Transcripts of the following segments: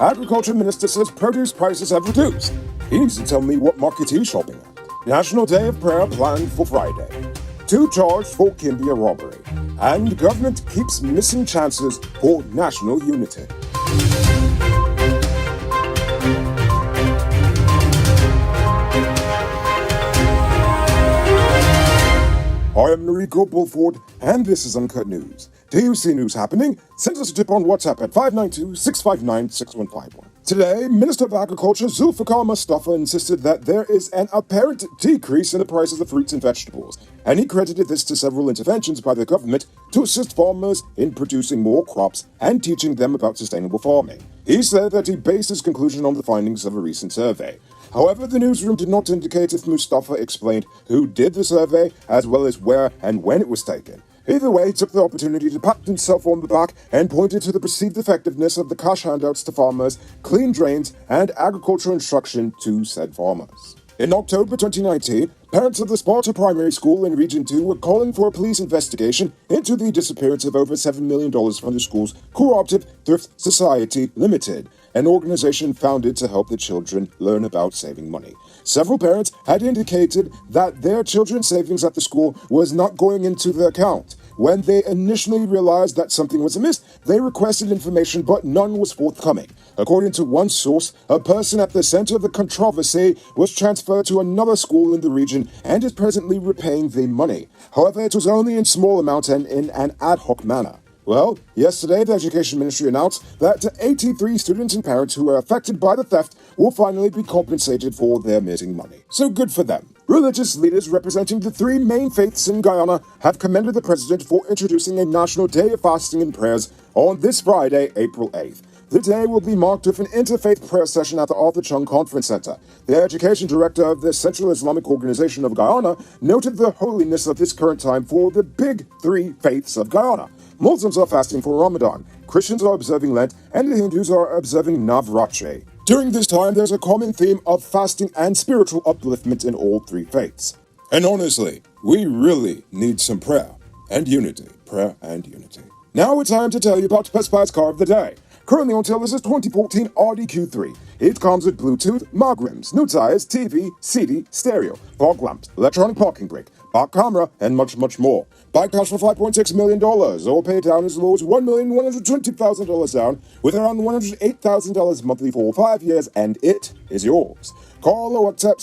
Agriculture Minister says produce prices have reduced. He needs to tell me what market he's shopping at. National Day of Prayer planned for Friday. 2 charged for Kimbia robbery. And government keeps missing chances for national unity. I am Noriko Bulford, and this is Uncut News. Do you see news happening? Send us a tip on WhatsApp at 592-659-6151. Today, Minister of Agriculture Zulfikar Mustafa insisted that there is an apparent decrease in the prices of fruits and vegetables, and he credited this to several interventions by the government to assist farmers in producing more crops and teaching them about sustainable farming. He said that he based his conclusion on the findings of a recent survey. However, the newsroom did not indicate if Mustafa explained who did the survey, as well as where and when it was taken. Either way, he took the opportunity to pat himself on the back and pointed to the perceived effectiveness of the cash handouts to farmers, clean drains, and agricultural instruction to said farmers. In October 2019, parents of the Sparta Primary School in Region 2 were calling for a police investigation into the disappearance of over $7 million from the school's cooperative Thrift Society Limited, an organization founded to help the children learn about saving money. Several parents had indicated that their children's savings at the school was not going into the account. When they initially realized that something was amiss, they requested information, but none was forthcoming. According to one source, a person at the center of the controversy was transferred to another school in the region and is presently repaying the money. However, it was only in small amounts and in an ad hoc manner. Well, yesterday the Education Ministry announced that 83 students and parents who were affected by the theft will finally be compensated for their missing money. So good for them. Religious leaders representing the 3 main faiths in Guyana have commended the president for introducing a national day of fasting and prayers on this Friday, April 8th. The day will be marked with an interfaith prayer session at the Arthur Chung Conference Center. The education director of the Central Islamic Organization of Guyana noted the holiness of this current time for the big 3 faiths of Guyana. Muslims are fasting for Ramadan, Christians are observing Lent, and the Hindus are observing Navratri. During this time, there's a common theme of fasting and spiritual upliftment in all 3 faiths. And honestly, we really need some prayer and unity. Prayer and unity. Now it's time to tell you about Best Buy's car of the day. Currently on sale is this 2014 Audi Q3. It comes with Bluetooth, mag rims, new tires, TV, CD, stereo, fog lamps, electronic parking brake, back camera, and much, much more. Buy cash for $5.6 million, or pay down as low as $1,120,000 down, with around $108,000 monthly for 5 years, and it is yours. Call or WhatsApp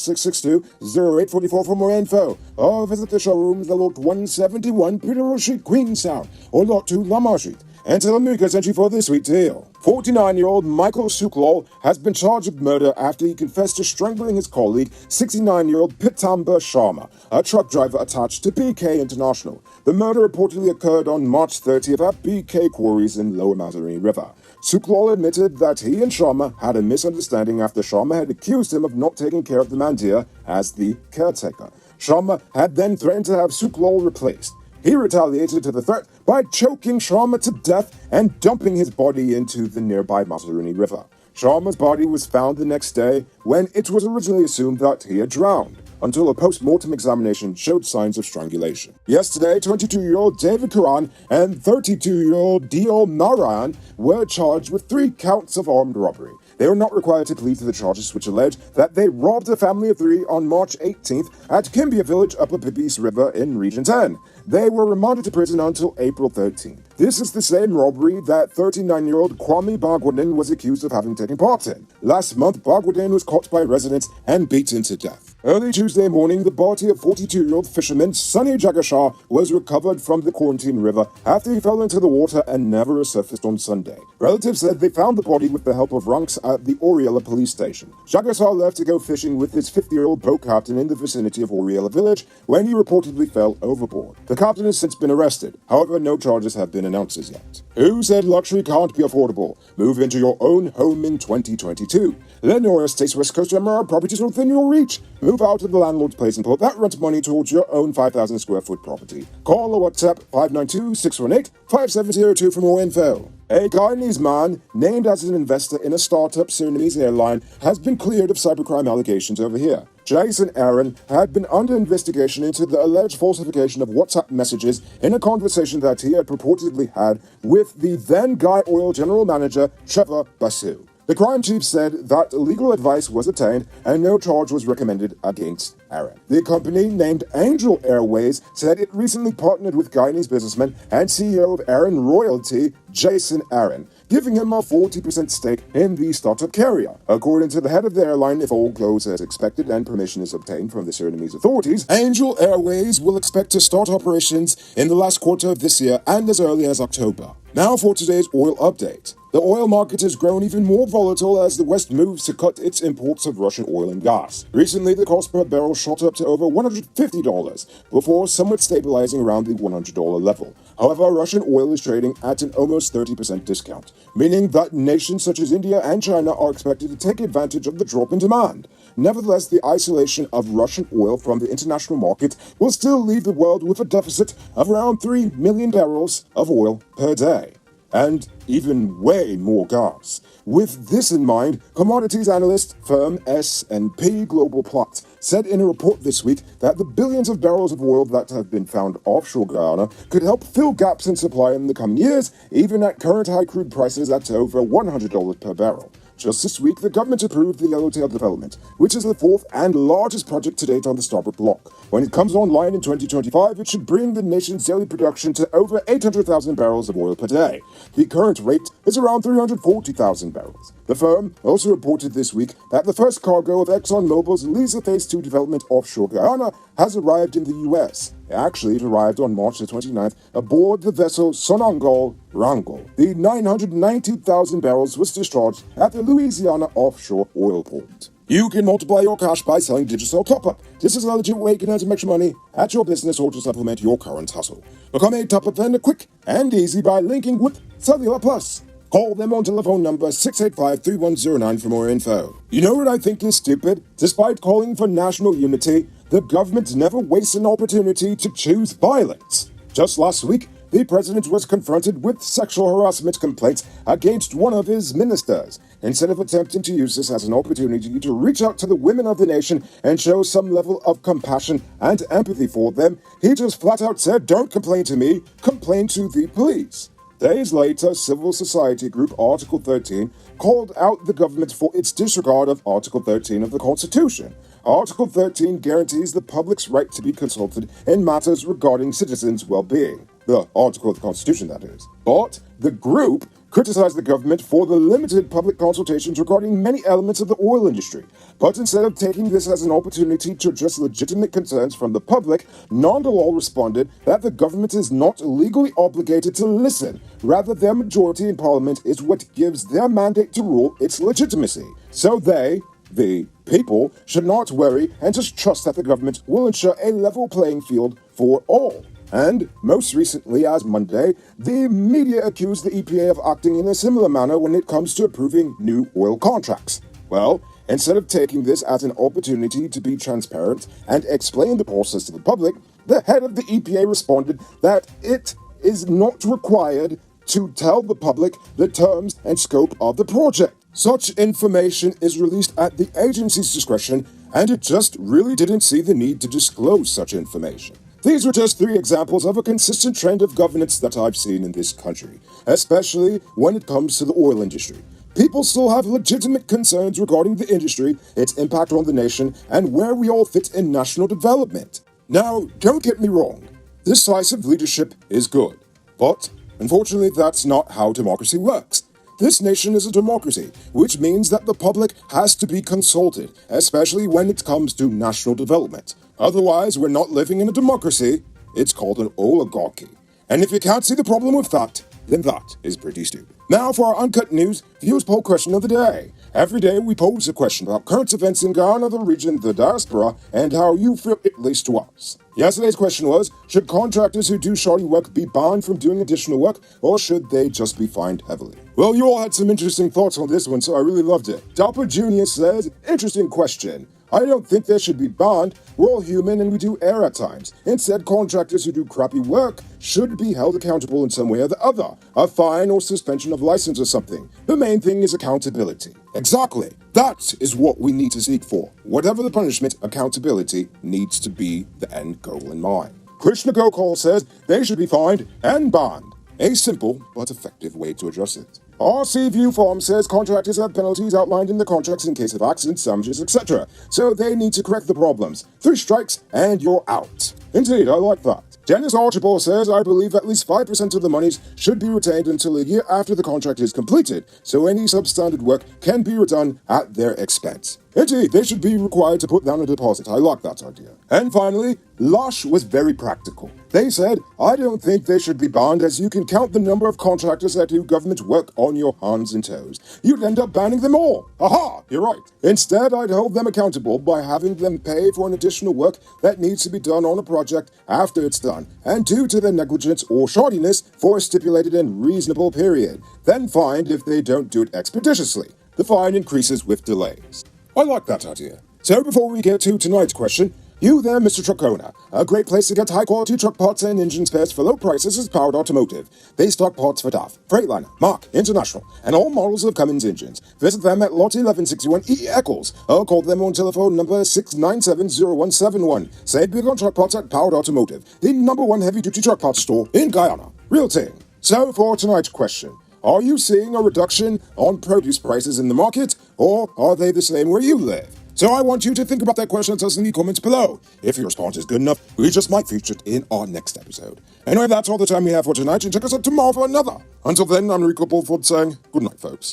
662-0844 for more info, or visit the showrooms at Lot 171 Peter Street, Queenstown, or Lot 2 Lamar Street, and tell America sent you for this sweet deal. 49-year-old Michael Suklol has been charged with murder after he confessed to strangling his colleague, 69-year-old Pitamba Sharma, a truck driver attached to BK International. The murder reportedly occurred on March 30th at BK Quarries in Lower Mazarine River. Suklol admitted that he and Sharma had a misunderstanding after Sharma had accused him of not taking care of the mandir as the caretaker. Sharma had then threatened to have Suklol replaced. He retaliated to the threat by choking Sharma to death and dumping his body into the nearby Mazaruni River. Sharma's body was found the next day when it was originally assumed that he had drowned, until a post-mortem examination showed signs of strangulation. Yesterday, 22-year-old David Karan and 32-year-old Dio Narayan were charged with 3 counts of armed robbery. They were not required to plead to the charges, which allege that they robbed a family of 3 on March 18th at Kimbia Village, Upper Pipis River in Region 10. They were remanded to prison until April 13th. This is the same robbery that 39-year-old Kwame Bagwadin was accused of having taken part in. Last month, Bagwadin was caught by residents and beaten to death. Early Tuesday morning, the body of 42-year-old fisherman Sunny Jagashar was recovered from the Quarantine River after he fell into the water and never resurfaced on Sunday. Relatives said they found the body with the help of ranks at the Oriella police station. Jagashar left to go fishing with his 50-year-old boat captain in the vicinity of Oriella village when he reportedly fell overboard. The captain has since been arrested. However, no charges have been announced as yet. Who said luxury can't be affordable? Move into your own home in 2022. Lenore Estates West Coast Emerald properties are within your reach. Move out of the landlord's place and put that rent money towards your own 5,000 square foot property. Call or WhatsApp 592-618-5702 for more info. A Guyanese man, named as an investor in a startup Surinamese airline, has been cleared of cybercrime allegations over here. Jason Aaron had been under investigation into the alleged falsification of WhatsApp messages in a conversation that he had purportedly had with the then Guy Oil general manager, Trevor Basu. The crime chief said that legal advice was obtained and no charge was recommended against Aaron. The company, named Angel Airways, said it recently partnered with Guyanese businessman and CEO of Aaron Royalty, Jason Aaron, giving him a 40% stake in the startup carrier. According to the head of the airline, if all goes as expected and permission is obtained from the Surinamese authorities, Angel Airways will expect to start operations in the last quarter of this year and as early as October. Now for today's oil update. The oil market has grown even more volatile as the West moves to cut its imports of Russian oil and gas. Recently, the cost per barrel shot up to over $150, before somewhat stabilizing around the $100 level. However, Russian oil is trading at an almost 30% discount, meaning that nations such as India and China are expected to take advantage of the drop in demand. Nevertheless, the isolation of Russian oil from the international market will still leave the world with a deficit of around 3 million barrels of oil per day. And even way more gas. With this in mind, commodities analyst firm S&P Global Platts said in a report this week that the billions of barrels of oil that have been found offshore Guyana could help fill gaps in supply in the coming years, even at current high crude prices at over $100 per barrel. Just this week, the government approved the Yellowtail development, which is the fourth and largest project to date on the starboard block. When it comes online in 2025, it should bring the nation's daily production to over 800,000 barrels of oil per day. The current rate is around 340,000 barrels. The firm also reported this week that the first cargo of ExxonMobil's Liza Phase 2 development offshore Guyana has arrived in the U.S. Actually, it arrived on March the 29th aboard the vessel Sonangol Rangol. The 990,000 barrels was discharged at the Louisiana offshore oil port. You can multiply your cash by selling Digicel Top-Up. This is a legit way you can earn some extra money at your business or to supplement your current hustle. Become a top-up vendor quick and easy by linking with Cellular Plus. Call them on telephone number 685-3109 for more info. You know what I think is stupid? Despite calling for national unity, the government never wastes an opportunity to choose violence. Just last week, the president was confronted with sexual harassment complaints against one of his ministers. Instead of attempting to use this as an opportunity to reach out to the women of the nation and show some level of compassion and empathy for them, he just flat out said, "Don't complain to me, complain to the police." Days later, civil society group Article 13 called out the government for its disregard of Article 13 of the Constitution. Article 13 guarantees the public's right to be consulted in matters regarding citizens' well-being. The article of the Constitution, that is. But the group criticized the government for the limited public consultations regarding many elements of the oil industry. But instead of taking this as an opportunity to address legitimate concerns from the public, Nondalal responded that the government is not legally obligated to listen. Rather, their majority in parliament is what gives their mandate to rule its legitimacy. So they, the people, should not worry and just trust that the government will ensure a level playing field for all. And, most recently as Monday, the media accused the EPA of acting in a similar manner when it comes to approving new oil contracts. Well, instead of taking this as an opportunity to be transparent and explain the process to the public, the head of the EPA responded that it is not required to tell the public the terms and scope of the project. Such information is released at the agency's discretion, and it just really didn't see the need to disclose such information. These were just 3 examples of a consistent trend of governance that I've seen in this country, especially when it comes to the oil industry. People still have legitimate concerns regarding the industry, its impact on the nation, and where we all fit in national development. Now, don't get me wrong, decisive leadership is good, but unfortunately that's not how democracy works. This nation is a democracy, which means that the public has to be consulted, especially when it comes to national development. Otherwise, we're not living in a democracy, it's called an oligarchy. And if you can't see the problem with that, then that is pretty stupid. Now for our Uncut News Viewers Poll question of the day. Every day we pose a question about current events in Guyana, the region, the diaspora, and how you feel it relates to us. Yesterday's question was, should contractors who do shoddy work be banned from doing additional work, or should they just be fined heavily? Well, you all had some interesting thoughts on this one, so I really loved it. Dapper Jr. says, interesting question. I don't think they should be banned. We're all human and we do err at times. Instead, contractors who do crappy work should be held accountable in some way or the other. A fine or suspension of license or something. The main thing is accountability. Exactly. That is what we need to seek for. Whatever the punishment, accountability needs to be the end goal in mind. Krishna Gokul says they should be fined and banned. A simple but effective way to address it. RC View Farm says contractors have penalties outlined in the contracts in case of accidents, damages, etc. So they need to correct the problems. 3 strikes and you're out. Indeed, I like that. Dennis Archibald says, I believe at least 5% of the monies should be retained until a year after the contract is completed, so any substandard work can be redone at their expense. Indeed, they should be required to put down a deposit. I like that idea. And finally, Lush was very practical. They said, I don't think they should be banned as you can count the number of contractors that do government work on your hands and toes. You'd end up banning them all. Aha, you're right. Instead, I'd hold them accountable by having them pay for an additional work that needs to be done on a project after it's done, and due to their negligence or shoddiness for a stipulated and reasonable period. Then fined if they don't do it expeditiously. The fine increases with delays. I like that idea. So before we get to tonight's question, you there, Mr. Truck Owner. A great place to get high-quality truck parts and engine spares for low prices is Powered Automotive. They stock parts for DAF, Freightliner, Mark, International, and all models of Cummins engines. Visit them at Lot 1161 E. Eccles, or call them on telephone number 697-0171. Say big on truck parts at Powered Automotive, the #1 heavy-duty truck parts store in Guyana. Real thing. So for tonight's question, are you seeing a reduction on produce prices in the market, or are they the same where you live? So I want you to think about that question and tell us in the comments below. If your response is good enough, we just might feature it in our next episode. Anyway, that's all the time we have for tonight, and check us out tomorrow for another. Until then, I'm Rico Bulford saying good night, folks.